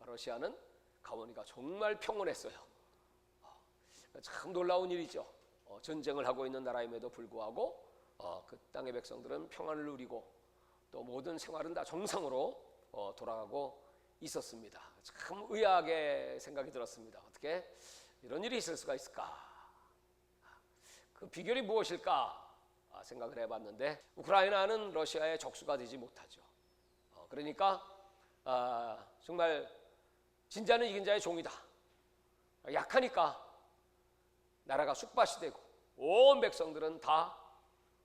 러시아는 가보니까 정말 평온했어요. 참 놀라운 일이죠. 전쟁을 하고 있는 나라임에도 불구하고 그 땅의 백성들은 평안을 누리고 또 모든 생활은 다 정상으로 돌아가고 있었습니다. 참 의아하게 생각이 들었습니다. 어떻게 이런 일이 있을 수가 있을까? 그 비결이 무엇일까 생각을 해봤는데, 우크라이나는 러시아의 적수가 되지 못하죠. 그러니까 정말 진자는 이긴 자의 종이다. 약하니까 나라가 쑥밭이 되고 온 백성들은 다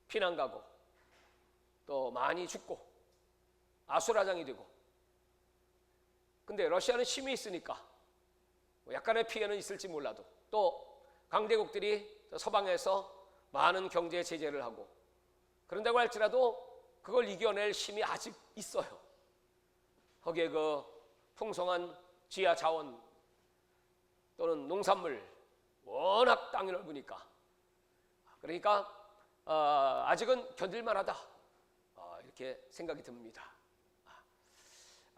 피난 가고 또 많이 죽고 아수라장이 되고, 근데 러시아는 힘이 있으니까 약간의 피해는 있을지 몰라도 또 강대국들이 서방에서 많은 경제 제재를 하고 그런다고 할지라도 그걸 이겨낼 힘이 아직 있어요. 거기에 그 풍성한 지하 자원 또는 농산물, 워낙 땅이 넓으니까, 그러니까 아직은 견딜만하다 이렇게 생각이 듭니다.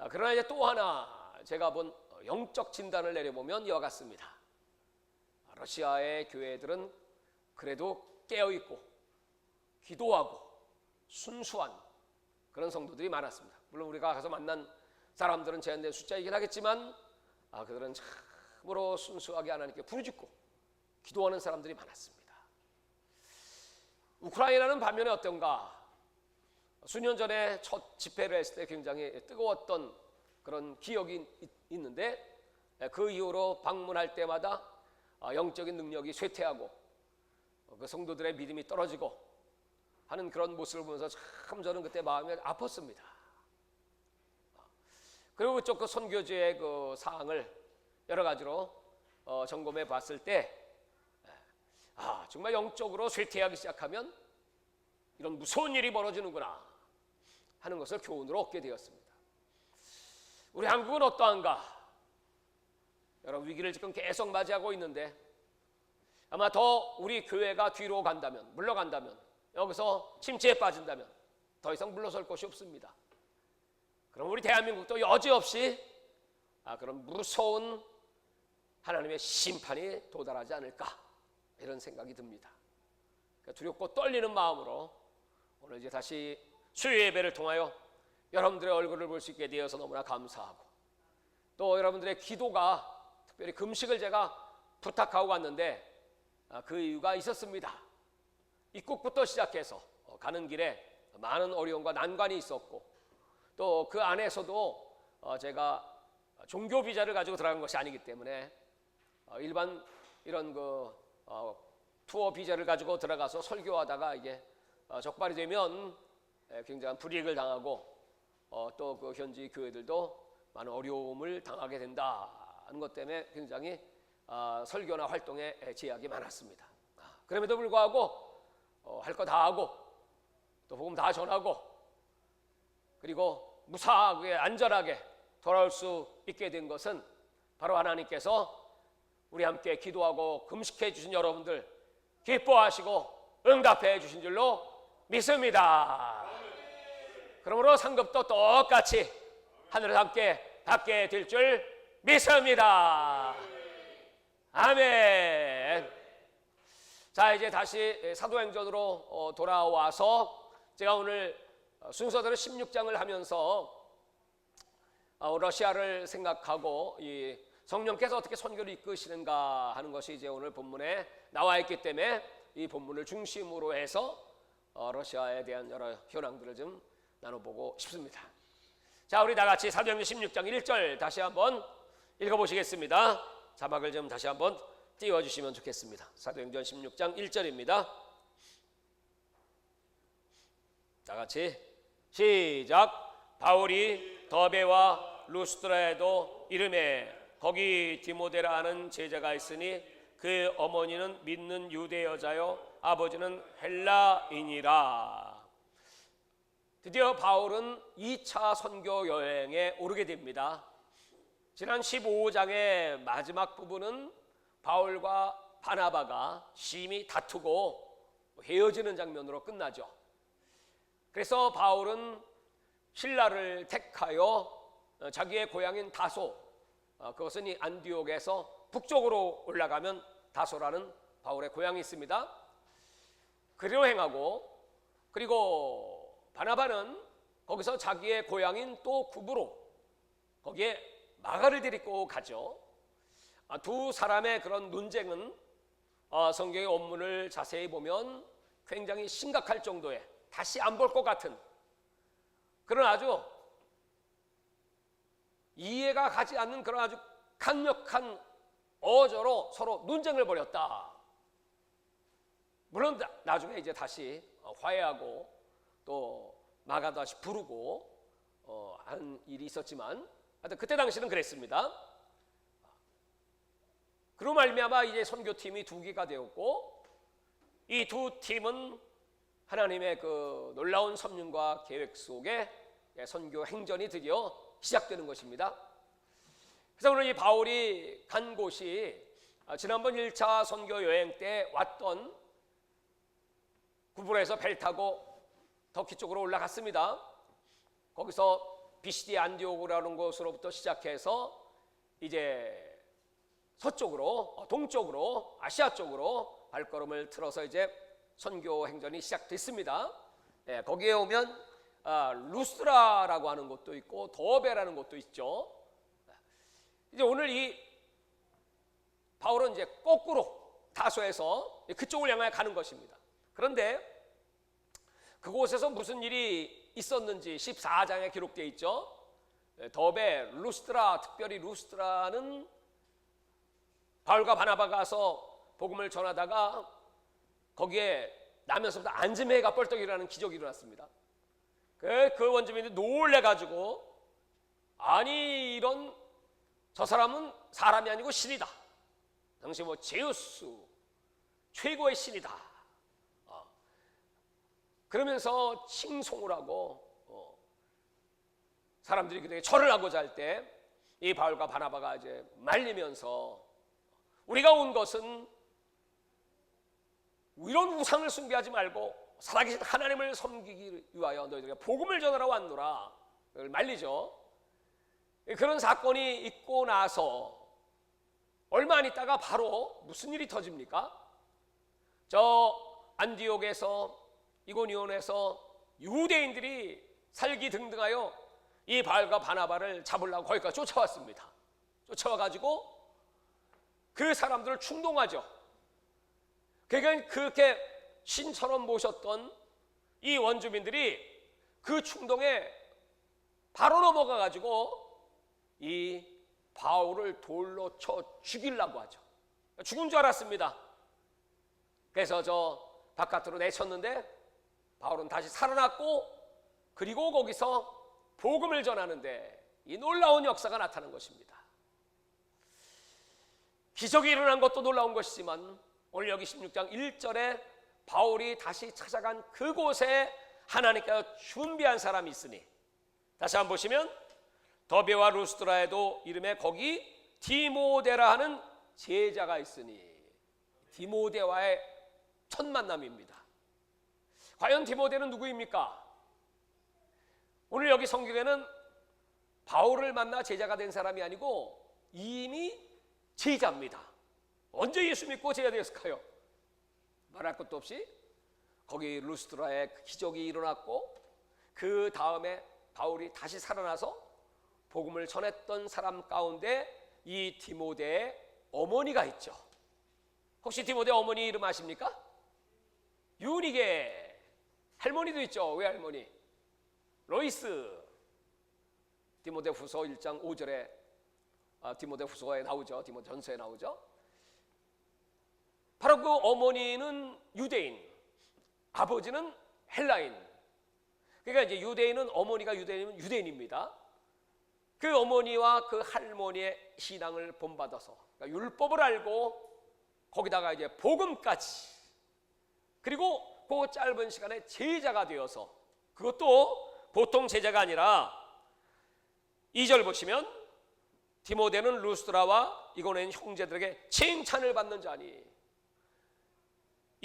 그러나 이제 또 하나 제가 본 영적 진단을 내려보면 이와 같습니다. 러시아의 교회들은 그래도 깨어있고 기도하고 순수한 그런 성도들이 많았습니다. 물론 우리가 가서 만난 사람들은 제한된 숫자이긴 하겠지만 그들은 참으로 순수하게 하나님께 부르짖고 기도하는 사람들이 많았습니다. 우크라이나는 반면에 어떤가? 수년 전에 첫 집회를 했을 때 굉장히 뜨거웠던 그런 기억이 있는데, 그 이후로 방문할 때마다 영적인 능력이 쇠퇴하고 그 성도들의 믿음이 떨어지고 하는 그런 모습을 보면서 참 저는 그때 마음이 아팠습니다. 그리고 그쪽 그 선교지의 그 사항을 여러 가지로 점검해 봤을 때 정말 영적으로 쇠퇴하기 시작하면 이런 무서운 일이 벌어지는구나 하는 것을 교훈으로 얻게 되었습니다. 우리 한국은 어떠한가? 여러 위기를 지금 계속 맞이하고 있는데, 아마 더 우리 교회가 뒤로 간다면, 물러간다면, 여기서 침체에 빠진다면 더 이상 물러설 곳이 없습니다. 그럼 우리 대한민국도 여지없이 그런 무서운 하나님의 심판이 도달하지 않을까, 이런 생각이 듭니다. 그러니까 두렵고 떨리는 마음으로 오늘 이제 다시 수요 예배를 통하여 여러분들의 얼굴을 볼 수 있게 되어서 너무나 감사하고, 또 여러분들의 기도가, 특별히 금식을 제가 부탁하고 왔는데 그 이유가 있었습니다. 입국부터 시작해서 가는 길에 많은 어려움과 난관이 있었고, 또 그 안에서도 제가 종교 비자를 가지고 들어간 것이 아니기 때문에 일반 이런 그 투어 비자를 가지고 들어가서 설교하다가 이게 적발이 되면 굉장한 불이익을 당하고 또 그 현지 교회들도 많은 어려움을 당하게 된다는 것 때문에 굉장히 설교나 활동에 제약이 많았습니다. 그럼에도 불구하고 할 거 다 하고 또 복음 다 전하고 그리고 무사하게 안전하게 돌아올 수 있게 된 것은 바로 하나님께서 우리 함께 기도하고 금식해 주신 여러분들 기뻐하시고 응답해 주신 줄로 믿습니다. 그러므로 상급도 똑같이 하늘에서 함께 받게 될 줄 믿습니다. 아멘. 자, 이제 다시 사도행전으로 돌아와서 제가 오늘 순서대로 16장을 하면서 러시아를 생각하고 이 성령께서 어떻게 선교를 이끄시는가 하는 것이 이제 오늘 본문에 나와 있기 때문에 이 본문을 중심으로 해서 러시아에 대한 여러 현황들을 좀 나눠보고 싶습니다. 자, 우리 다 같이 사도행전 16장 1절 다시 한번 읽어보시겠습니다. 자막을 좀 다시 한번 띄워주시면 좋겠습니다. 사도행전 16장 1절입니다. 다 같이 시작. 바울이 더베와 루스드라에도 이름에 거기 디모데라 하는 제자가 있으니 그 어머니는 믿는 유대 여자요 아버지는 헬라인이라. 드디어 바울은 2차 선교 여행에 오르게 됩니다. 지난 15장의 마지막 부분은 바울과 바나바가 심히 다투고 헤어지는 장면으로 끝나죠. 그래서 바울은 신라를 택하여 자기의 고향인 다소 그것은 이 안디옥에서 북쪽으로 올라가면 다소라는 바울의 고향이 있습니다. 그리로 행하고, 그리고 바나바는 거기서 자기의 고향인 또 구브로 거기에 마가를 데리고 가죠. 두 사람의 그런 논쟁은 성경의 원문을 자세히 보면 굉장히 심각할 정도의, 다시 안 볼 것 같은 그런 아주 이해가 가지 않는 그런 아주 강력한 어조로 서로 논쟁을 벌였다. 물론 나중에 이제 다시 화해하고 또 마가도 다시 부르고 하는 일이 있었지만, 하여튼 그때 당시는 그랬습니다. 그로 말미암아 이제 선교팀이 두 개가 되었고, 이 두 팀은 하나님의 그 놀라운 섭리과 계획 속에 선교 행전이 드디어 시작되는 것입니다. 그래서 오늘 이 바울이 간 곳이 지난번 1차 선교 여행 때 왔던 구브로에서 배를 타고 터키 쪽으로 올라갔습니다. 거기서 비시디 안디옥이라는 곳으로부터 시작해서 이제 서쪽으로, 동쪽으로, 아시아 쪽으로 발걸음을 틀어서 이제 선교 행전이 시작됐습니다. 거기에 오면 루스트라라고 하는 곳도 있고 더베라는 곳도 있죠. 이제 오늘 이 바울은 이제 거꾸로 다소에서 그쪽을 향하여 가는 것입니다. 그런데 그곳에서 무슨 일이 있었는지 14장에 기록되어 있죠. 더베, 루스트라, 특별히 루스트라는 바울과 바나바가 가서 복음을 전하다가 거기에 나면서부터 안지매가 뻘떡 일어나는 기적이 일어났습니다. 그 원주민들이 놀래가지고, 아니 이런, 저 사람은 사람이 아니고 신이다. 당시 뭐 제우스 최고의 신이다. 그러면서 칭송을 하고 사람들이 그때 절을 하고자 할 때 이 바울과 바나바가 이제 말리면서, 우리가 온 것은 이런 우상을 숭배하지 말고 살아계신 하나님을 섬기기 위하여 너희들에게 복음을 전하러 왔노라. 그걸 말리죠. 그런 사건이 있고 나서 얼마 안 있다가 바로 무슨 일이 터집니까? 저 안디옥에서, 이고니온에서 유대인들이 살기 등등하여 이 바울과 바나바를 잡으려고 거기까지 쫓아왔습니다. 쫓아와가지고 그 사람들을 충동하죠. 그러니까 그렇게 신처럼 모셨던 이 원주민들이 그 충동에 바로 넘어가가지고 이 바울을 돌로 쳐 죽이려고 하죠. 죽은 줄 알았습니다. 그래서 저 바깥으로 내쳤는데 바울은 다시 살아났고, 그리고 거기서 복음을 전하는데 이 놀라운 역사가 나타난 것입니다. 기적이 일어난 것도 놀라운 것이지만 오늘 여기 16장 1절에 바울이 다시 찾아간 그곳에 하나님께서 준비한 사람이 있으니, 다시 한번 보시면 더베와 루스트라에도 이름에 거기 디모데라 하는 제자가 있으니, 디모데와의 첫 만남입니다. 과연 디모데는 누구입니까? 오늘 여기 성경에는 바울을 만나 제자가 된 사람이 아니고 이미 제자입니다. 언제 예수 믿고 제자 되었을까요? 말할 것도 없이 거기 루스트라에 기적이 일어났고, 그 다음에 바울이 다시 살아나서 복음을 전했던 사람 가운데 이 디모데의 어머니가 있죠. 혹시 디모데 어머니 이름 아십니까? 유니게. 할머니도 있죠. 외할머니 로이스. 디모데 후서 1장 5절에 디모데 후서에 나오죠. 디모데 전서에 나오죠. 바로 그 어머니는 유대인, 아버지는 헬라인. 그러니까 이제 유대인은, 어머니가 유대인이면 유대인입니다. 그 어머니와 그 할머니의 신앙을 본받아서, 그러니까 율법을 알고 거기다가 이제 복음까지, 그리고 그 짧은 시간에 제자가 되어서, 그것도 보통 제자가 아니라 2절 보시면 디모데는 루스트라와 이고니온 형제들에게 칭찬을 받는 자니,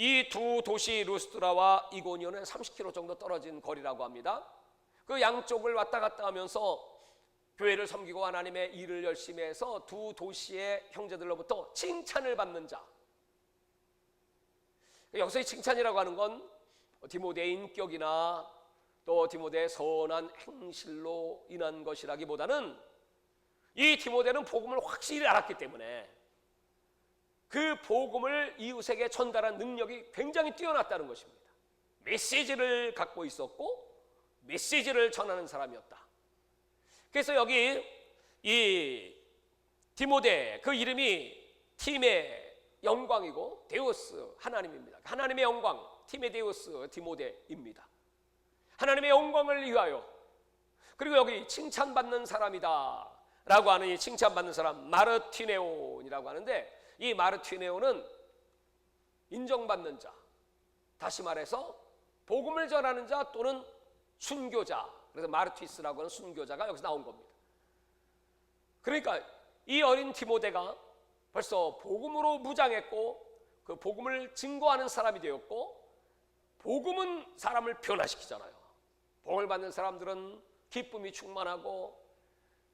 이 두 도시 루스트라와 이고니온은 30km 정도 떨어진 거리라고 합니다. 그 양쪽을 왔다 갔다 하면서 교회를 섬기고 하나님의 일을 열심히 해서 두 도시의 형제들로부터 칭찬을 받는 자. 여기서 이 칭찬이라고 하는 건 디모데의 인격이나 또 디모데의 선한 행실로 인한 것이라기보다는 이 디모데는 복음을 확실히 알았기 때문에 그 복음을 이웃에게 전달한 능력이 굉장히 뛰어났다는 것입니다. 메시지를 갖고 있었고 메시지를 전하는 사람이었다. 그래서 여기 이 디모데, 그 이름이 팀의 영광이고 데우스, 하나님입니다. 하나님의 영광, 티메데우스 디모데입니다. 하나님의 영광을 위하여. 그리고 여기 칭찬받는 사람이다 라고 하는 이 칭찬받는 사람 마르티네온이라고 하는데, 이 마르티네온은 인정받는 자, 다시 말해서 복음을 전하는 자 또는 순교자, 그래서 마르티스라고 하는 순교자가 여기서 나온 겁니다. 그러니까 이 어린 디모데가 벌써 복음으로 무장했고 그 복음을 증거하는 사람이 되었고, 복음은 사람을 변화시키잖아요. 복음을 받는 사람들은 기쁨이 충만하고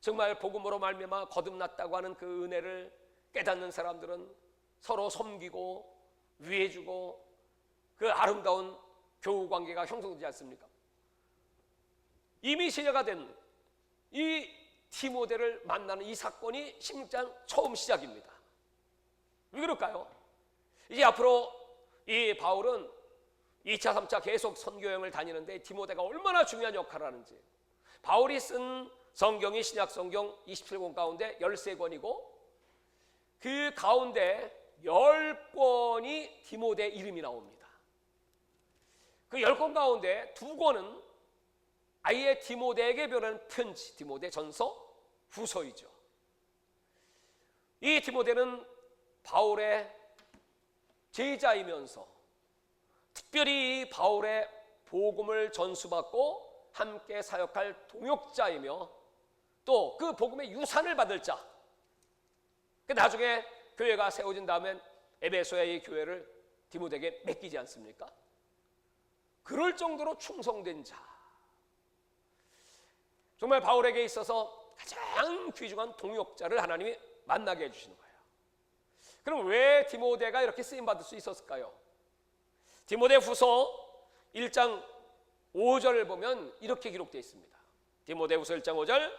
정말 복음으로 말미암아 거듭났다고 하는 그 은혜를 깨닫는 사람들은 서로 섬기고 위해주고 그 아름다운 교우관계가 형성되지 않습니까? 이미 시대가 된 이 디모데를 만나는 이 사건이 16장 처음 시작입니다. 왜 그럴까요? 이제 앞으로 이 바울은 2차 3차 계속 선교여행을 다니는데 디모데가 얼마나 중요한 역할을 하는지, 바울이 쓴 성경이 신약 성경 27권 가운데 13권이고 그 가운데 10권이 디모데 이름이 나옵니다. 그 10권 가운데 2권은 아예 디모데에게 보내는 편지, 디모데 전서, 후서이죠. 이 디모데는 바울의 제자이면서 특별히 바울의 복음을 전수받고 함께 사역할 동역자이며 또 그 복음의 유산을 받을 자. 나중에 교회가 세워진 다음에 에베소의 이 교회를 디모데에게 맡기지 않습니까? 그럴 정도로 충성된 자. 정말 바울에게 있어서 가장 귀중한 동역자를 하나님이 만나게 해주시는 거예요. 그럼 왜 디모데가 이렇게 쓰임받을 수 있었을까요? 디모데 후서 1장 5절을 보면 이렇게 기록되어 있습니다. 디모데 후서 1장 5절,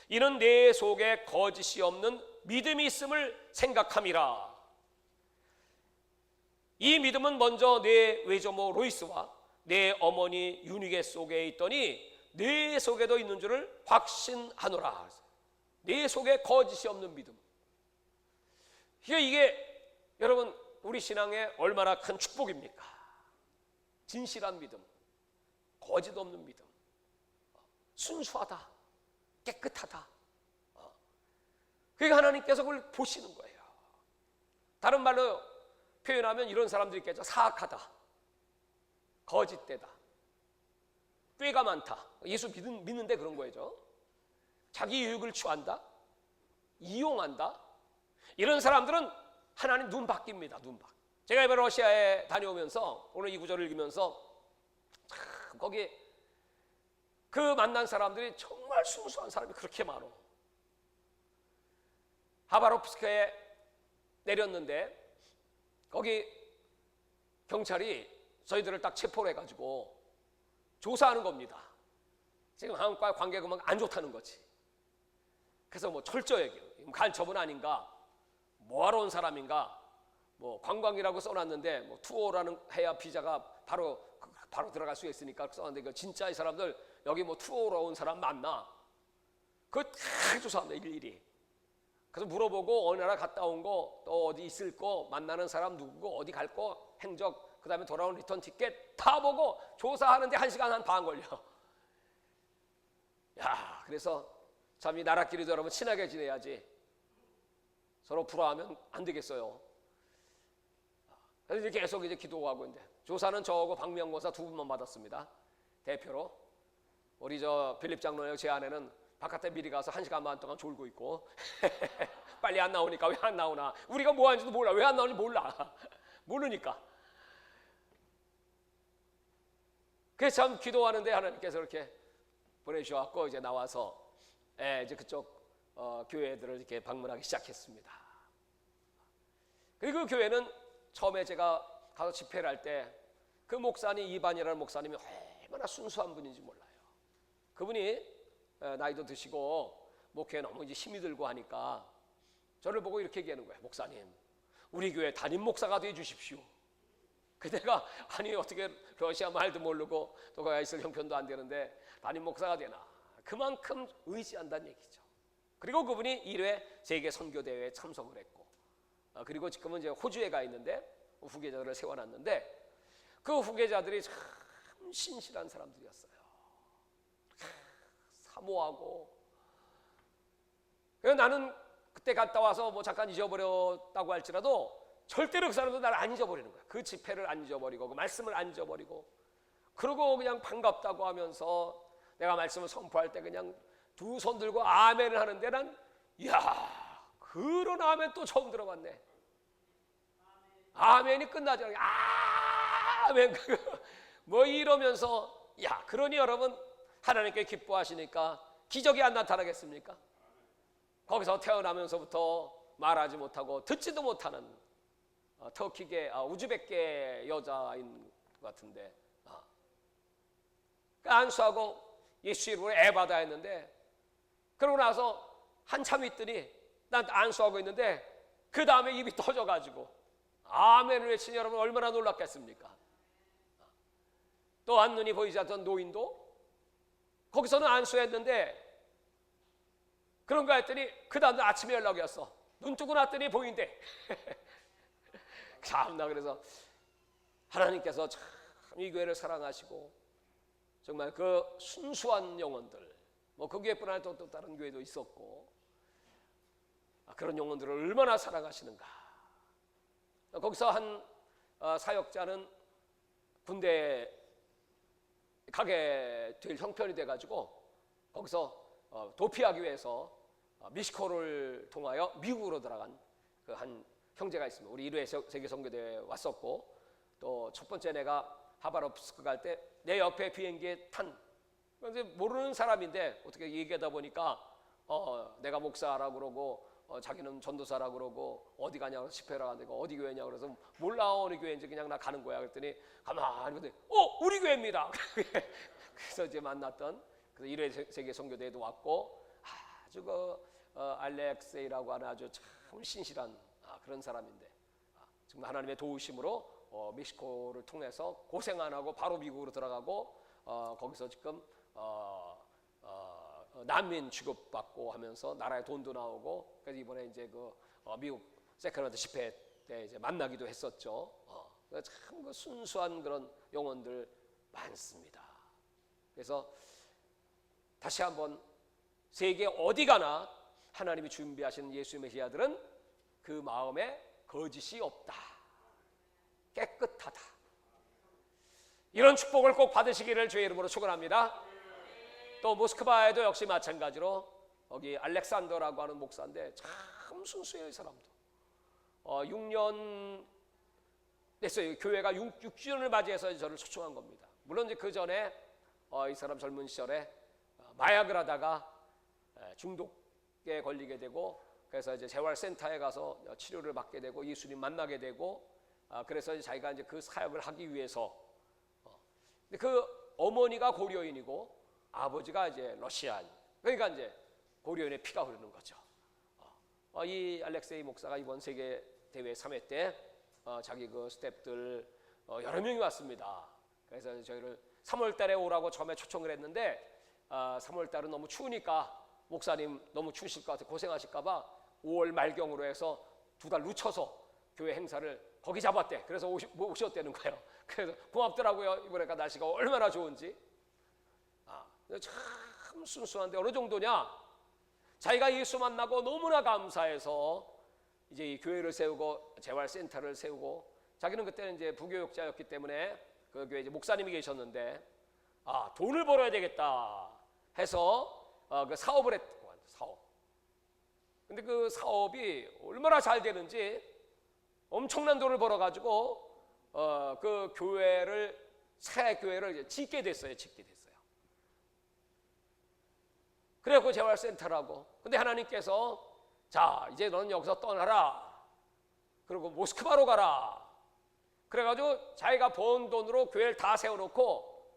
이는 내 속에 거짓이 없는 믿음이 있음을 생각함이라. 이 믿음은 먼저 내 외조모 로이스와 내 어머니 유니게 속에 있더니 내 속에도 있는 줄을 확신하노라. 내 속에 거짓이 없는 믿음. 이게 여러분 우리 신앙에 얼마나 큰 축복입니까? 진실한 믿음, 거짓 없는 믿음, 순수하다, 깨끗하다. 그러니까 하나님께서 그걸 보시는 거예요. 다른 말로 표현하면 이런 사람들이 있겠죠. 사악하다, 거짓되다, 꾀가 많다. 예수 믿는데 그런 거죠. 자기 유익을 취한다, 이용한다. 이런 사람들은 하나님 눈 바뀝니다. 눈 바. 제가 이번에 러시아에 다녀오면서 오늘 이 구절을 읽으면서 거기 그 만난 사람들이 정말 순수한 사람이 그렇게 많아. 하바롭스크에 내렸는데 거기 경찰이 저희들을 딱 체포를 해가지고 조사하는 겁니다. 지금 한국과 관계가 막 안 좋다는 거지. 그래서 뭐 철저하게 간첩은 아닌가, 뭐하러 온 사람인가, 뭐 관광이라고 써놨는데 뭐 투어라는 해야 비자가 바로 들어갈 수 있으니까 써놨는데 그 진짜 이 사람들 여기 뭐 투어로 온 사람 맞나? 그거 다 조사합니다, 일일이. 그래서 물어보고 어느 나라 갔다 온 거, 또 어디 있을 거, 만나는 사람 누구고, 어디 갈 거, 행적, 그 다음에 돌아온 리턴 티켓 다 보고 조사하는데 1시간 한 반 걸려. 야, 그래서 참 이 나라끼리도 여러분 친하게 지내야지. 서로 불화하면 안 되겠어요. 그래서 이제 계속 이제 기도하고 있는데 조사는 저하고 박명권사 2분만 받았습니다. 대표로. 우리 저 빌립 장로의 제 아내는 바깥에 미리 가서 1시간 반 동안 졸고 있고 빨리 안 나오니까 왜 안 나오나, 우리가 뭐 하는지도 몰라, 왜 안 나오는지 몰라. 모르니까. 그래서 참 기도하는데 하나님께서 이렇게 보내주셔갖고 이제 나와서 이제 그쪽 교회들을 이렇게 방문하기 시작했습니다. 그리고 그 교회는 처음에 제가 가서 집회를 할 때 그 목사님 이반이라는 목사님이 얼마나 순수한 분인지 몰라요. 그분이 나이도 드시고 목회에 너무 이제 힘이 들고 하니까 저를 보고 이렇게 얘기하는 거예요. 목사님, 우리 교회 담임 목사가 돼 주십시오. 그 내가 아니 어떻게 러시아 말도 모르고 또 거기 있을 형편도 안 되는데 담임 목사가 되나. 그만큼 의지한다는 얘기죠. 그리고 그분이 1회 세계 선교 대회에 참석을 했고, 그리고 지금은 이제 호주에 가 있는데 후계자들을 세워놨는데 그 후계자들이 참 신실한 사람들이었어요. 사모하고. 그래서 나는 그때 갔다 와서 뭐 잠깐 잊어버렸다고 할지라도 절대로 그 사람도 나를 안 잊어버리는 거야. 그 집회를 안 잊어버리고 그 말씀을 안 잊어버리고, 그러고 그냥 반갑다고 하면서 내가 말씀을 선포할 때 그냥 두 손 들고 아멘을 하는데 난 이야, 그런 아멘 또 처음 들어봤네. 아멘이 끝나지 않게 아멘 뭐 이러면서, 야, 그러니 여러분 하나님께 기뻐하시니까 기적이 안 나타나겠습니까? 거기서 태어나면서부터 말하지 못하고 듣지도 못하는 터키계 우즈벡계 여자인 것 같은데 안수하고 예수 이름으로 애받아 했는데, 그러고 나서 한참 있더니 난 안수하고 있는데 그 다음에 입이 터져가지고 아멘을 외치니 여러분 얼마나 놀랐겠습니까? 또 한눈이 보이지 않던 노인도 거기서는 안수했는데 그런가 했더니 그 다음날 아침에 연락이 왔어. 눈 뜨고 났더니 보인대. 참나. 그래서 하나님께서 참 이 교회를 사랑하시고 정말 그 순수한 영혼들, 뭐 그 교회뿐 아니라 또 다른 교회도 있었고, 그런 영혼들을 얼마나 사랑하시는가. 거기서 한 사역자는 군대에 가게 될 형편이 돼가지고 거기서 도피하기 위해서 멕시코를 통하여 미국으로 들어간 그 한 형제가 있습니다. 우리 1회 세계 선교대회에 왔었고, 또 첫 번째 내가 하바롭스크 갈 때 내 옆에 비행기에 탄, 근데 모르는 사람인데 어떻게 얘기하다 보니까 내가 목사라고 그러고 자기는 전도사라고 그러고 어디 가냐고 집회라고 하는데 어디 교회냐고 그래서 몰라 어느 교회인지 그냥 나 가는 거야. 그랬더니 가만히 보더니 우리 교회입니다. 그래서 이제 만났던, 그래서 1회 세계 선교대회도 왔고, 아주 알렉세이라고 하는 아주 참 신실한 그런 사람인데 정말 하나님의 도우심으로 멕시코를 통해서 고생 안 하고 바로 미국으로 들어가고 거기서 지금 난민 취급받고 하면서 나라에 돈도 나오고, 그래서 이번에 이제 미국 세크라멘토 집회 때 이제 만나기도 했었죠. 참 그 순수한 그런 영혼들 많습니다. 그래서 다시 한번 세계 어디 가나 하나님이 준비하신 예수 메시아들은 그 마음에 거짓이 없다. 깨끗하다. 이런 축복을 꼭 받으시기를 주의 이름으로 축원합니다. 또 모스크바에도 역시 마찬가지로 여기 알렉산더라고 하는 목사인데 참 순수해요. 이 사람도 6년 됐어요. 교회가 6주년을 맞이해서 저를 초청한 겁니다. 물론 이제 그 전에 이 사람 젊은 시절에 마약을 하다가 중독에 걸리게 되고, 그래서 이제 재활센터에 가서 치료를 받게 되고 예수님 만나게 되고, 그래서 이제 자기가 이제 그 사역을 하기 위해서 근데 그 어머니가 고려인이고 아버지가 이제 러시아인, 그러니까 이제 고려인의 피가 흐르는 거죠. 이 알렉세이 목사가 이번 세계 대회 3회 때 자기 그 스태프들 여러 명이 왔습니다. 그래서 저희를 3월 달에 오라고 처음에 초청을 했는데 3월 달은 너무 추우니까 목사님 너무 추우실 것 같아 고생하실까 봐 5월 말경으로 해서 2달 늦춰서 교회 행사를 거기 잡았대. 그래서 오셨다는 거예요. 그래서 고맙더라고요. 이번에 날씨가 얼마나 좋은지. 참 순수한데 어느 정도냐? 자기가 예수 만나고 너무나 감사해서 이제 이 교회를 세우고 재활센터를 세우고, 자기는 그때는 이제 부교육자였기 때문에 그 교회 이제 목사님이 계셨는데 돈을 벌어야 되겠다 해서 그 사업을 했고, 사업. 근데 그 사업이 얼마나 잘 되는지 엄청난 돈을 벌어가지고 그 새 교회를 짓게 됐어요. 그래갖고 재활센터라고. 근데 하나님께서 자, 이제 너는 여기서 떠나라. 그리고 모스크바로 가라. 그래가지고 자기가 번 돈으로 교회를 다 세워놓고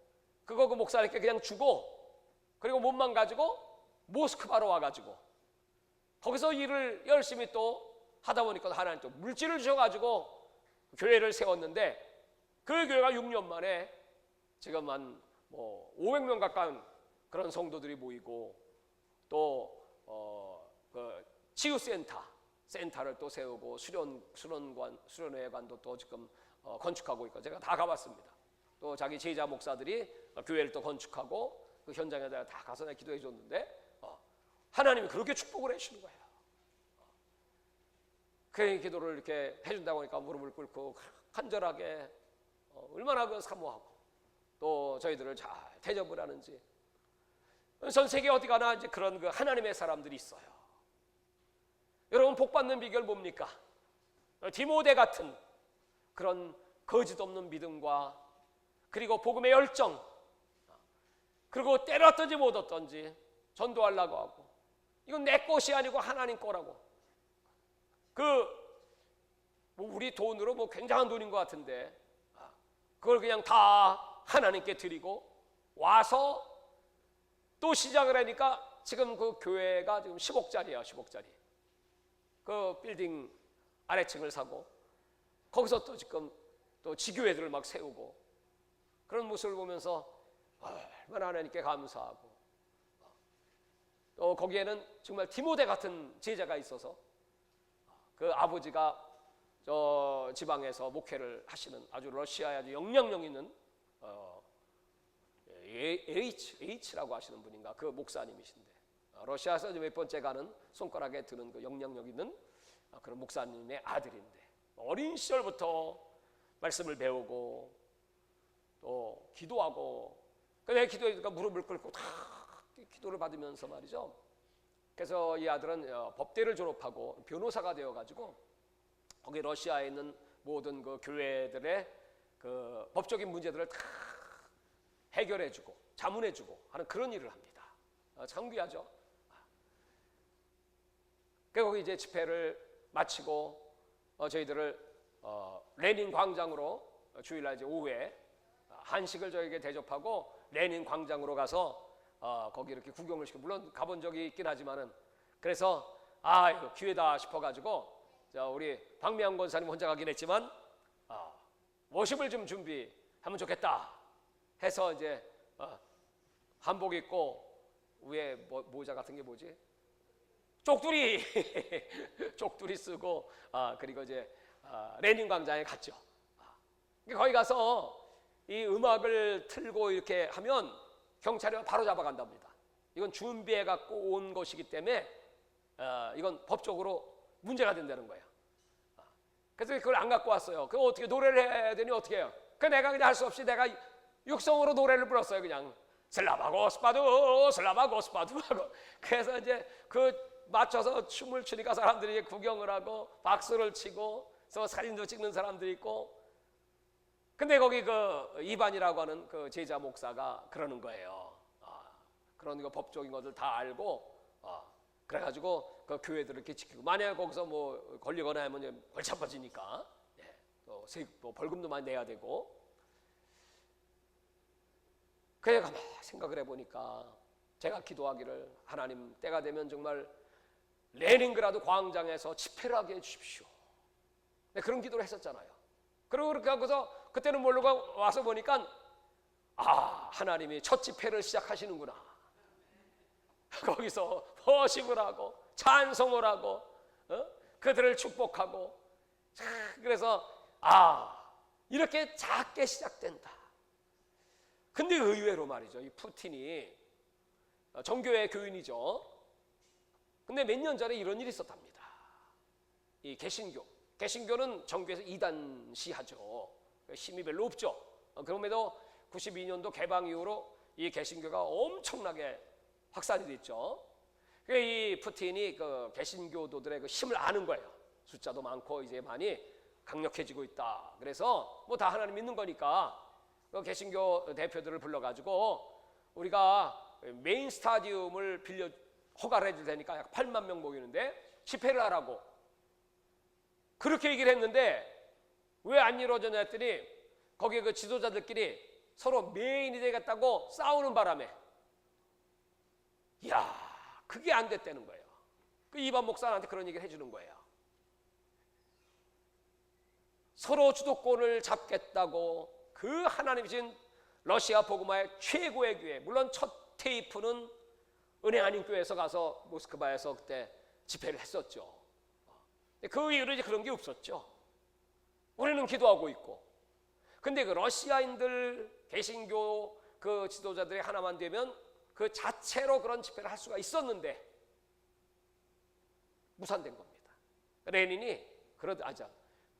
그거 그 목사님께 그냥 주고, 그리고 몸만 가지고 모스크바로 와가지고 거기서 일을 열심히 또 하다 보니까 하나님 또 물질을 주셔가지고 교회를 세웠는데, 그 교회가 6년 만에 지금 한 뭐 500명 가까운 그런 성도들이 모이고, 또 그 치유센터를 또 세우고 수련회관도 또 지금 건축하고 있고, 제가 다 가봤습니다. 또 자기 제자 목사들이 교회를 또 건축하고 그 현장에다가 다 가서 내가 기도해 줬는데, 하나님이 그렇게 축복을 해주시는 거예요. 그 기도를 이렇게 해준다고 하니까 무릎을 꿇고 간절하게 얼마나 그 사모하고 또 저희들을 잘 대접을 하는지. 전 세계 어디 가나 이제 그런 그 하나님의 사람들이 있어요. 여러분, 복 받는 비결 뭡니까? 디모데 같은 그런 거짓 없는 믿음과, 그리고 복음의 열정, 그리고 때렸든지 못 얻든지 전도하려고 하고, 이건 내 것이 아니고 하나님 거라고. 뭐 우리 돈으로 뭐 굉장한 돈인 것 같은데 그걸 그냥 다 하나님께 드리고 와서 또 시작을 하니까 지금 그 교회가 지금 10억짜리야, 10억짜리. 그 빌딩 아래층을 사고 거기서 또 지금 또 지교회들을 막 세우고, 그런 모습을 보면서 얼마나 하나님께 감사하고, 또 거기에는 정말 디모데 같은 제자가 있어서 그 아버지가 저 지방에서 목회를 하시는 아주 러시아에 아주 영향력 있는 H라고 하시는 분인가, 그 목사님이신데, 러시아에서 몇 번째 가는 손가락에 드는 그 영향력 있는 그런 목사님의 아들인데, 어린 시절부터 말씀을 배우고 또 기도하고, 내가 기도하니까 무릎을 꿇고 다 기도를 받으면서 말이죠. 그래서 이 아들은 법대를 졸업하고 변호사가 되어가지고 거기 러시아에 있는 모든 그 교회들의 그 법적인 문제들을 다 해결해주고 자문해주고 하는 그런 일을 합니다. 참 귀하죠. 그리고 거기 이제 집회를 마치고 저희들을 레닌 광장으로 주일날 이제 오후에 한식을 저에게 대접하고 레닌 광장으로 가서 거기 이렇게 구경을 시키고, 물론 가본 적이 있긴 하지만은, 그래서 이거 기회다 싶어가지고 우리 박미양 권사님 혼자 가긴 했지만 워십을 좀 준비하면 좋겠다 해서 이제 한복 입고 위에 모자 같은 게 뭐지? 쪽두리 쪽두리 쓰고 그리고 이제 레닌 광장에 갔죠. 거기 가서 이 음악을 틀고 이렇게 하면 경찰이 바로 잡아간답니다. 이건 준비해 갖고 온 것이기 때문에 이건 법적으로 문제가 된다는 거예요. 그래서 그걸 안 갖고 왔어요. 그럼 어떻게 노래를 해야 되니 어떻게 해요? 그 내가 그냥 할 수 없이 내가 육성으로 노래를 불렀어요. 그냥 슬라바 고스파두 슬라바 고스파두 하고, 그래서 이제 그 맞춰서 춤을 추니까 사람들이 구경을 하고 박수를 치고 또 사진도 찍는 사람들이 있고. 근데 거기 그 이반이라고 하는 그 제자 목사가 그러는 거예요. 그런 거 법적인 것들 다 알고, 그래가지고 그 교회들을 이렇게 지키고, 만약에 거기서 뭐 걸리거나 하면 골치 아파지니까 또 벌금도 많이 내야 되고. 그래 가만 생각을 해보니까 제가 기도하기를, 하나님 때가 되면 정말 레닌그라드 광장에서 집회를 하게 해주십시오. 네, 그런 기도를 했었잖아요. 그리고 그렇게 하고서 그때는 모르고 와서 보니까 하나님이 첫 집회를 시작하시는구나. 거기서 워십을 하고 찬송을 하고 그들을 축복하고, 그래서 이렇게 작게 시작된다. 근데 의외로 말이죠, 이 푸틴이 정교회 교인이죠. 근데 몇 년 전에 이런 일이 있었답니다. 이 개신교는 정교에서 이단시하죠. 힘이 별로 없죠. 그럼에도 92년도 개방 이후로 이 개신교가 엄청나게 확산이 됐죠. 이 푸틴이 그 개신교도들의 그 힘을 아는 거예요. 숫자도 많고 이제 많이 강력해지고 있다. 그래서 뭐 다 하나님 믿는 거니까 그 개신교 대표들을 불러가지고 우리가 메인 스타디움을 빌려 허가를 해줄 테니까 약 8만 명 모이는데 집회를 하라고 그렇게 얘기를 했는데 왜 안 이루어졌냐 했더니 거기 그 지도자들끼리 서로 메인이 되겠다고 싸우는 바람에 그게 안 됐다는 거예요. 그 이반 목사한테 그런 얘기를 해주는 거예요. 서로 주도권을 잡겠다고 그 하나님이 신 러시아 복음화의 최고의 교회, 물론 첫 테이프는 은혜 안인교회에서 가서 모스크바에서 그때 집회를 했었죠. 그 이후로 이제 그런 게 없었죠. 우리는 기도하고 있고. 근데 그 러시아인들 개신교 그 지도자들이 하나만 되면 그 자체로 그런 집회를 할 수가 있었는데 무산된 겁니다. 레닌이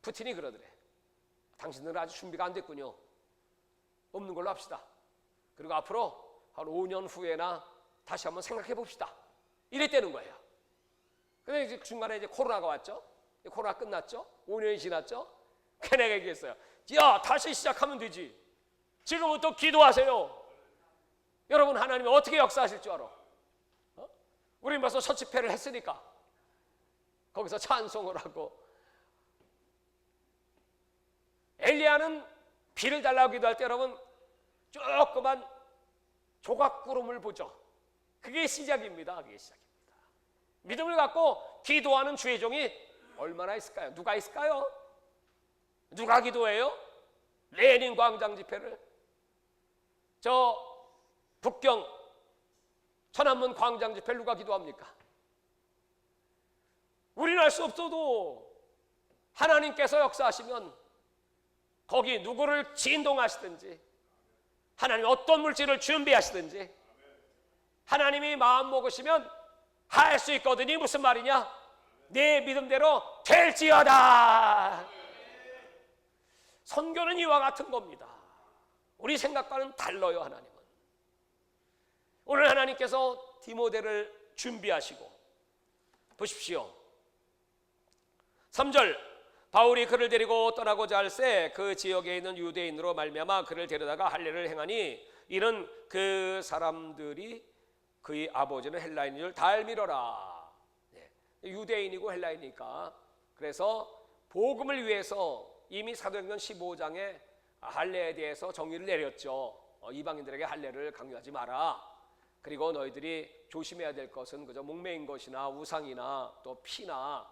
푸틴이 그러더래. 당신들은 아직 준비가 안 됐군요. 없는 걸로 합시다. 그리고 앞으로 한 5년 후에나 다시 한번 생각해 봅시다. 이랬다는 거예요. 근데 이제 중간에 이제 코로나가 왔죠. 코로나 끝났죠. 5년이 지났죠. 그 내가 얘기했어요. 다시 시작하면 되지. 지금부터 기도하세요. 여러분, 하나님이 어떻게 역사하실 줄 알아? 우린 벌써 첫 집회를 했으니까 거기서 찬송을 하고, 엘리야는 비를 달라고 기도할 때 여러분 조그만 조각구름을 보죠. 그게 시작입니다. 그게 시작입니다. 믿음을 갖고 기도하는 주의 종이 얼마나 있을까요? 누가 있을까요? 누가 기도해요? 레닌 광장 집회를, 저 북경 천안문 광장 집회를 누가 기도합니까? 우리는 할 수 없어도 하나님께서 역사하시면 거기 누구를 진동하시든지, 하나님 어떤 물질을 준비하시든지 하나님이 마음 먹으시면 할 수 있거든요. 무슨 말이냐? 내 믿음대로 될지어다. 선교는 이와 같은 겁니다. 우리 생각과는 달라요. 하나님은 오늘 하나님께서 디모데를 준비하시고, 보십시오. 3절, 바울이 그를 데리고 떠나고자 할새 그 지역에 있는 유대인으로 말미암아 그를 데려다가 할례를 행하니 이는 그 사람들이 그의 아버지는 헬라인인 줄 다 알미러라. 유대인이고 헬라인이니까. 그래서 복음을 위해서 이미 사도행전 15장에 할례에 대해서 정의를 내렸죠. 이방인들에게 할례를 강요하지 마라. 그리고 너희들이 조심해야 될 것은 그저 목매인 것이나 우상이나 또 피나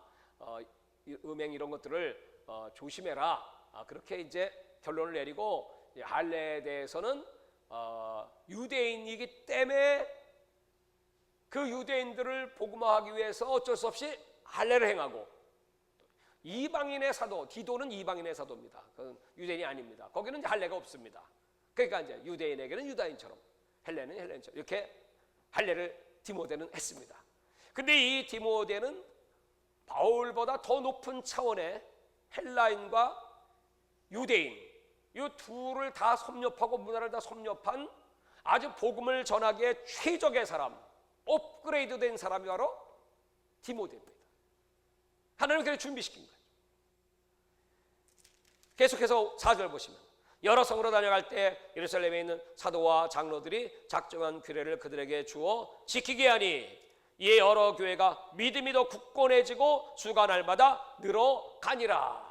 음행 이런 것들을 조심해라. 그렇게 이제 결론을 내리고, 할례에 대해서는 유대인이기 때문에 그 유대인들을 복음화하기 위해서 어쩔 수 없이 할례를 행하고, 이방인의 사도, 디도는 이방인의 사도입니다. 그건 유대인이 아닙니다. 거기는 이제 할례가 없습니다. 그러니까 이제 유대인에게는 유다인처럼, 헬레는 헬레인처럼 이렇게 할례를 디모데는 했습니다. 근데 이 디모데는 바울보다 더 높은 차원의 헬라인과 유대인, 이 둘을 다 섭렵하고 문화를 다 섭렵한 아주 복음을 전하기에 최적의 사람, 업그레이드 된 사람이 바로 디모데입니다. 하나님은 그를 준비시킨 거예요. 계속해서 4절 보시면, 여러 성으로 다녀갈 때 예루살렘에 있는 사도와 장로들이 작정한 규례를 그들에게 주어 지키게 하니 이에 여러 교회가 믿음이 더 굳건해지고 주가 날마다 늘어가니라.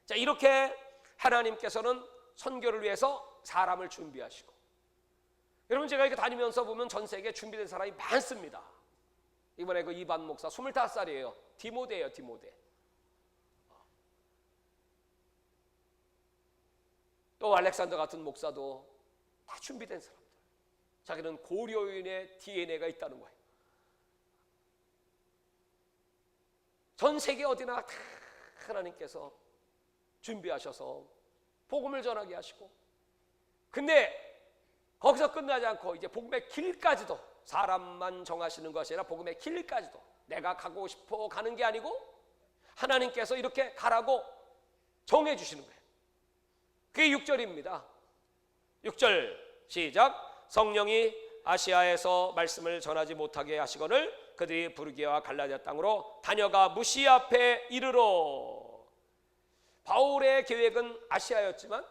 자, 이렇게 하나님께서는 선교를 위해서 사람을 준비하시고, 여러분 제가 이렇게 다니면서 보면 전 세계에 준비된 사람이 많습니다. 이번에 그 이반 목사 25살이에요. 디모데예요. 디모데. 또 알렉산더 같은 목사도 다 준비된 사람들. 자기는 고려인의 DNA가 있다는 거예요. 전 세계 어디나 다 하나님께서 준비하셔서 복음을 전하게 하시고, 근데 거기서 끝나지 않고 이제 복음의 길까지도, 사람만 정하시는 것이 아니라 복음의 길까지도 내가 가고 싶어 가는 게 아니고 하나님께서 이렇게 가라고 정해 주시는 거예요. 그게 6절입니다. 6절 시작. 성령이 아시아에서 말씀을 전하지 못하게 하시거늘 그들이 부르기아와 갈라디아 땅으로 다녀가 무시아 앞에 이르러. 바울의 계획은 아시아였지만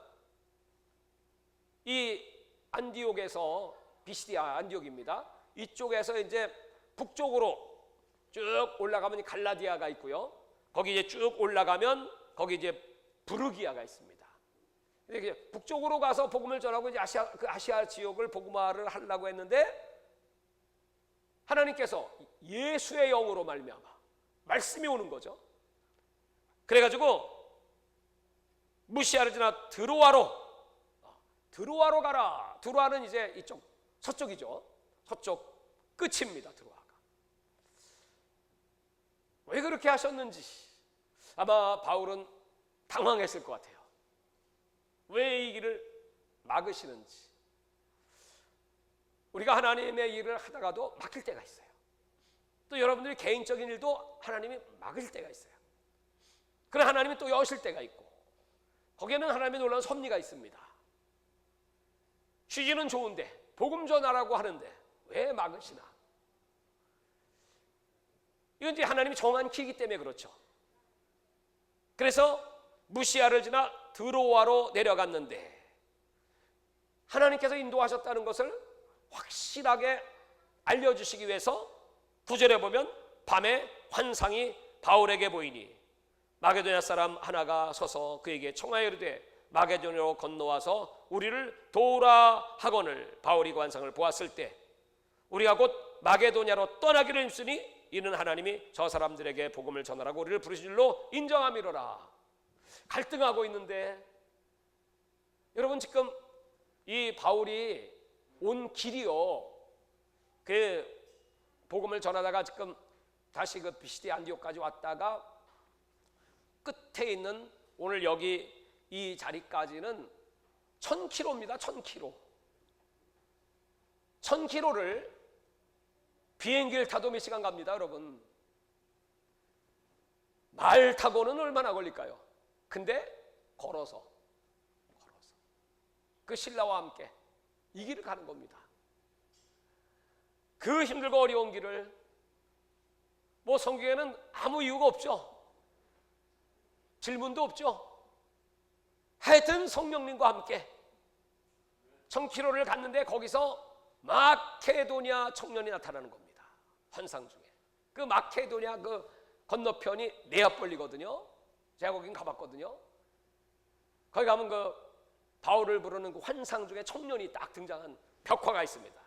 이 안디옥에서 비시디아 안디옥입니다. 이쪽에서 이제 북쪽으로 쭉 올라가면 갈라디아가 있고요. 거기 이제 쭉 올라가면 거기 이제 부르기아가 있습니다. 근데 북쪽으로 가서 복음을 전하고 이제 아시아 지역을 복음화를 하려고 했는데 하나님께서 예수의 영으로 말미암아 말씀이 오는 거죠. 그래가지고 무시아를 지나 드로아로 가라. 드로아는 이제 이쪽 서쪽이죠. 서쪽 끝입니다. 드로아가. 왜 그렇게 하셨는지 아마 바울은 당황했을 것 같아요. 왜 이 길을 막으시는지. 우리가 하나님의 일을 하다가도 막힐 때가 있어요. 또 여러분들이 개인적인 일도 하나님이 막으실 때가 있어요. 그러나 하나님이 또 여실 때가 있고 거기에는 하나님의 놀라운 섭리가 있습니다. 취지는 좋은데 복음 전하라고 하는데 왜 막으시나? 이건 이제 하나님이 정한 길이기 때문에 그렇죠. 그래서 무시아를 지나 드로아로 내려갔는데 하나님께서 인도하셨다는 것을 확실하게 알려주시기 위해서 9절에 보면 밤에 환상이 바울에게 보이니 마게도냐 사람 하나가 서서 그에게 청하여 이르되 마게도냐로 건너와서 우리를 도우라 하거늘. 바울이 그 환상을 보았을 때 우리가 곧 마게도냐로 떠나기를 힘쓰니 이는 하나님이 저 사람들에게 복음을 전하라고 우리를 부르신 줄로 인정함이로라. 갈등하고 있는데 여러분 지금 이 바울이 온 길이요 그 복음을 전하다가 지금 다시 그 비시디 안디옥까지 왔다가 끝에 있는 오늘 여기 이 자리까지는 1000km입니다. 1000km. 1000km를 비행기를 타도 몇 시간 갑니다, 여러분. 말 타고는 얼마나 걸릴까요? 근데 걸어서 그 신라와 함께 이 길을 가는 겁니다. 그 힘들고 어려운 길을 뭐 성경에는 아무 이유가 없죠. 질문도 없죠. 하여튼 성령님과 함께 1000km를 갔는데 거기서 마케도냐 청년이 나타나는 겁니다. 환상 중에. 그 마케도냐 그 건너편이 네아폴리거든요. 제가 거긴 가봤거든요. 거기 가면 그 바울을 부르는 그 환상 중에 청년이 딱 등장한 벽화가 있습니다.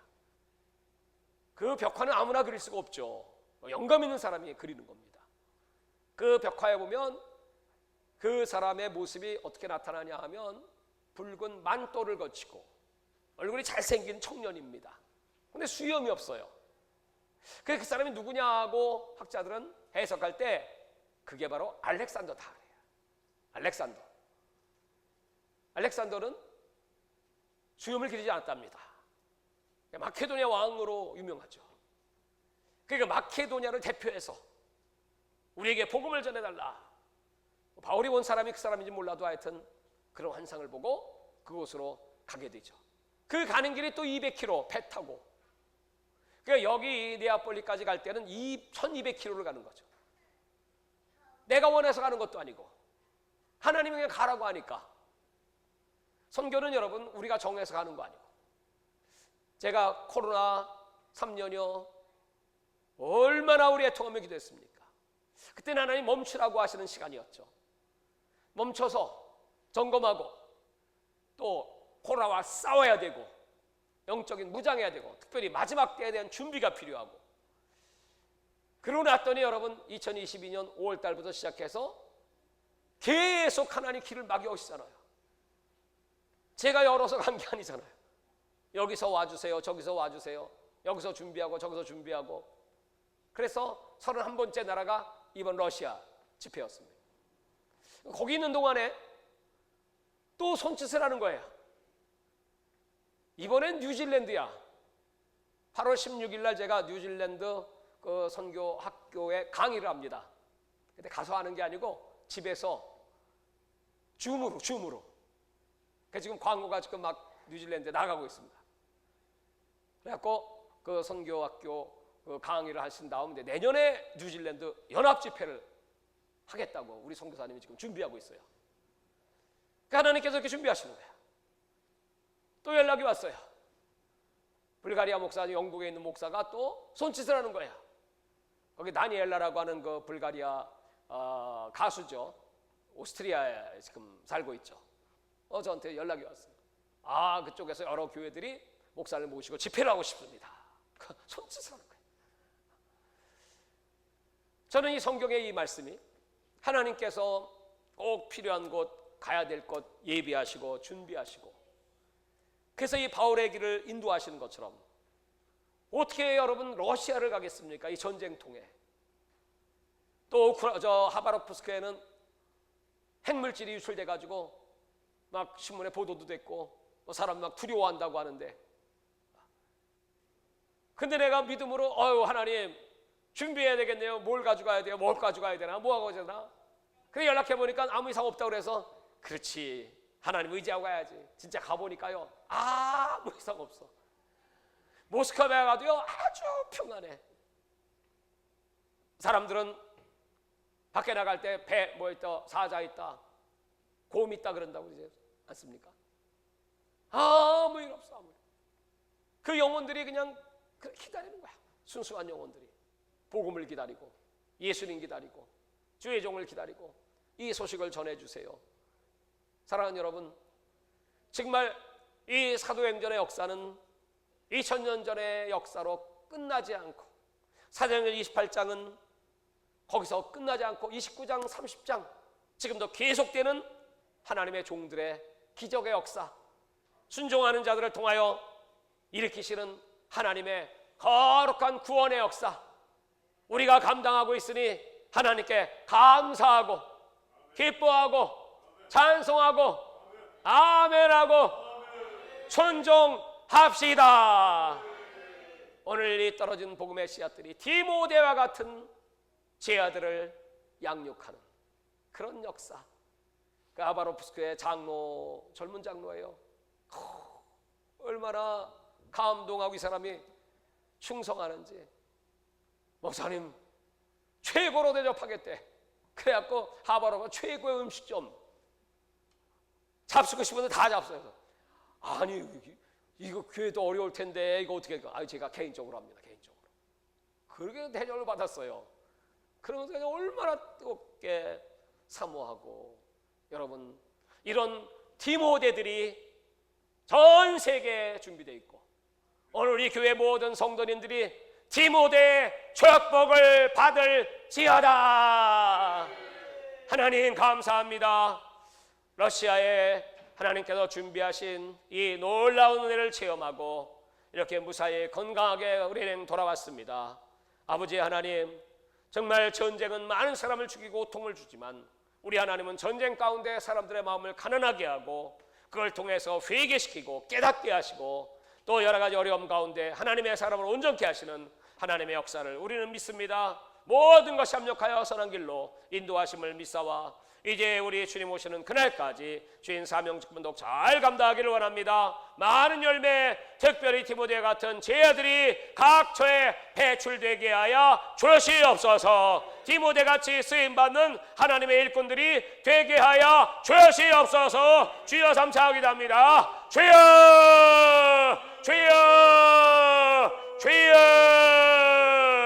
그 벽화는 아무나 그릴 수가 없죠. 영감 있는 사람이 그리는 겁니다. 그 벽화에 보면 그 사람의 모습이 어떻게 나타나냐 하면 붉은 만또를 거치고 얼굴이 잘생긴 청년입니다. 근데 수염이 없어요. 그 사람이 누구냐고 학자들은 해석할 때 그게 바로 알렉산더 다그래요. 알렉산더는 수염을 기르지 않았답니다. 마케도냐 왕으로 유명하죠. 그러니까 마케도냐를 대표해서 우리에게 복음을 전해달라. 바울이 본 사람이 그 사람인지 몰라도 하여튼 그런 환상을 보고 그곳으로 가게 되죠. 그 가는 길이 또 200km 배 타고. 그러니까 여기 네아폴리까지 갈 때는 1200km를 가는 거죠. 내가 원해서 가는 것도 아니고 하나님이 그냥 가라고 하니까. 선교는 여러분 우리가 정해서 가는 거 아니고. 제가 코로나 3년여 얼마나 우리 애통하며 기도했습니까? 그때는 하나님 멈추라고 하시는 시간이었죠. 멈춰서 점검하고 또 코로나와 싸워야 되고 영적인 무장해야 되고 특별히 마지막 때에 대한 준비가 필요하고 그러고 났더니 여러분 2022년 5월 달부터 시작해서 계속 하나님 길을 막여오시잖아요. 제가 열어서 간 게 아니잖아요. 여기서 와주세요. 저기서 와주세요. 여기서 준비하고 저기서 준비하고 그래서 31번째 나라가 이번 러시아 집회였습니다. 거기 있는 동안에 또 손짓을 하는 거예요. 이번엔 뉴질랜드야. 8월 16일 날 제가 뉴질랜드 그 선교 학교에 강의를 합니다. 근데 가서 하는 게 아니고 집에서 줌으로. 그래서 지금 광고가 지금 막 뉴질랜드에 나가고 있습니다. 그래갖고 그 선교 학교 그 강의를 하신 다음 이제 내년에 뉴질랜드 연합 집회를 하겠다고 우리 선교사님이 지금 준비하고 있어요. 그러니까 하나님께서 이렇게 준비하시는 거예요. 또 연락이 왔어요. 불가리아 목사, 영국에 있는 목사가 또 손짓을 하는 거야. 거기 다니엘라라고 하는 그 불가리아 가수죠. 오스트리아에 지금 살고 있죠. 저한테 연락이 왔어요. 그쪽에서 여러 교회들이 목사를 모시고 집회를 하고 싶습니다. 손짓을 하는 거예요. 저는 이 성경의 이 말씀이 하나님께서 꼭 필요한 곳, 가야 될 곳 예비하시고 준비하시고, 그래서 이 바울의 길을 인도하시는 것처럼 어떻게 여러분 러시아를 가겠습니까? 이 전쟁통에. 또 하바롭스크에는 핵물질이 유출돼 가지고 막 신문에 보도도 됐고 사람 막 두려워한다고 하는데, 근데 내가 믿음으로 하나님 준비해야 되겠네요. 뭘 가져가야 돼요? 뭘 가져가야 되나? 뭐 하고 되나? 그래 연락해 보니까 아무 이상 없다고 그래서, 그렇지, 하나님 의지하고 가야지. 진짜 가보니까요, 아무 이상 없어. 모스크바에 가도요 아주 평안해. 사람들은 밖에 나갈 때 배 뭐 있다, 사자 있다, 곰 있다 그런다고 그러지 않습니까? 아무 일 없어. 아무 일. 그 영혼들이 그냥 기다리는 거야. 순수한 영혼들이 복음을 기다리고 예수님 기다리고 주의 종을 기다리고 이 소식을 전해주세요. 사랑하는 여러분, 정말 이 사도행전의 역사는 2000년 전의 역사로 끝나지 않고, 사도행전 28장은 거기서 끝나지 않고 29장 30장 지금도 계속되는 하나님의 종들의 기적의 역사, 순종하는 자들을 통하여 일으키시는 하나님의 거룩한 구원의 역사, 우리가 감당하고 있으니 하나님께 감사하고 기뻐하고 찬송하고 아멘하고 순종합시다. 오늘 이 떨어진 복음의 씨앗들이 디모데와 같은 제 아들을 양육하는 그런 역사. 그 하바롭스크의 장로, 젊은 장로예요. 얼마나 감동하고 이 사람이 충성하는지. 목사님 최고로 대접하겠대. 그래갖고 하바롭가 최고의 음식점 잡수고 싶은데 다 잡숴요. 아니 이거 교회도 어려울 텐데 이거 어떻게 할까? 제가 개인적으로 합니다. 개인적으로. 그렇게 대접을 받았어요. 그러면서 얼마나 뜨겁게 사모하고. 여러분, 이런 디모데들이 전 세계에 준비되어 있고, 오늘 우리 교회 모든 성도님들이 디모데의 축복을 받을지어다. 하나님 감사합니다. 러시아에 하나님께서 준비하신 이 놀라운 은혜를 체험하고 이렇게 무사히 건강하게 우리는 돌아왔습니다. 아버지 하나님, 정말 전쟁은 많은 사람을 죽이고 고통을 주지만 우리 하나님은 전쟁 가운데 사람들의 마음을 가난하게 하고 그걸 통해서 회개시키고 깨닫게 하시고 또 여러 가지 어려움 가운데 하나님의 사람을 온전케 하시는 하나님의 역사를 우리는 믿습니다. 모든 것이 합력하여 선한 길로 인도하심을 믿사와 이제 우리 주님 오시는 그날까지 주인 사명 직분독 잘 감당하기를 원합니다. 많은 열매, 특별히 디모데 같은 제 아들이 각 처에 배출되게 하여 주시옵소서. 디모데같이 쓰임받는 하나님의 일꾼들이 되게 하여 주시옵소서. 주여 삼차하기답니다. 주여 주여 주여.